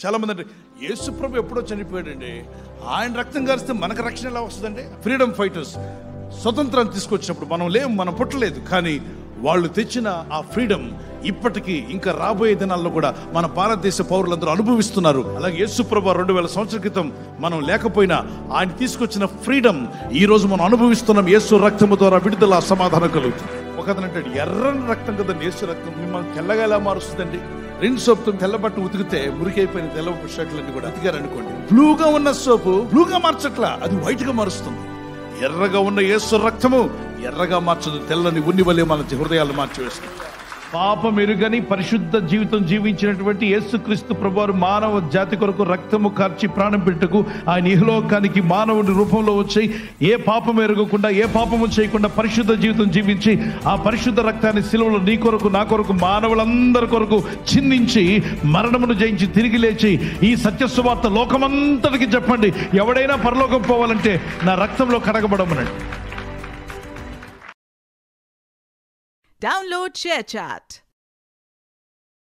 చాలా మంది అంటే యేసు ప్రభు ఎప్పుడో చనిపోయాడండి, ఆయన రక్తం కారిస్తే మనకు రక్షణ ఎలా వస్తుందండి? ఫ్రీడమ్ ఫైటర్స్ స్వతంత్రాన్ని తీసుకొచ్చినప్పుడు మనం లేము, మనం పుట్టలేదు, కానీ వాళ్ళు తెచ్చిన ఆ ఫ్రీడమ్ ఇప్పటికీ ఇంకా రాబోయే దినాల్లో కూడా మన భారతదేశ పౌరులందరూ అనుభవిస్తున్నారు. అలాగే యేసు ప్రభు 2000 సంవత్సరాల క్రితం మనం లేకపోయినా ఆయన తీసుకొచ్చిన ఫ్రీడమ్ ఈ రోజు మనం అనుభవిస్తున్నాం. యేసు రక్తము ద్వారా విడుదల, సమాధానం కలుగుతుంది. ఒక అతను అంటాడు, ఎర్రని రక్తం కదా యేసు రక్తం మిమ్మల్ని తెల్లగా ఎలా మారుస్తుందండి? రెండు సోపుతో తెల్ల బట్ట ఉతికితే మురికైపోయిన తెల్ల షర్ట్లన్నీ కూడా ఉతికారు అనుకోండి, బ్లూగా ఉన్న సోపు బ్లూగా మార్చట్లా, అది వైట్ గా మారుస్తుంది. ఎర్రగా ఉన్న యేసు రక్తము ఎర్రగా మార్చదు, తెల్లని ఉన్ని వలె మన హృదయాలు మార్చివేస్తుంది. పాపం ఎరుగని పరిశుద్ధ జీవితం జీవించినటువంటి యేసుక్రీస్తు ప్రభువారు మానవ జాతి కొరకు రక్తము కార్చి ప్రాణం పెట్టుకు ఆయన ఇహలోకానికి మానవుడి రూపంలో వచ్చి ఏ పాపం ఎరగకుండా, ఏ పాపము చేయకుండా పరిశుద్ధ జీవితం జీవించి ఆ పరిశుద్ధ రక్తాన్ని సిలువలో నీ కొరకు, నా కొరకు, మానవులందరి కొరకు చిందించి మరణమును జయించి తిరిగి లేచి ఈ సత్య సువార్త లోకమంతటికి చెప్పండి. ఎవడైనా పరలోకం పోవాలంటే నా రక్తంలో కడగబడమనండి. Download ShareChat.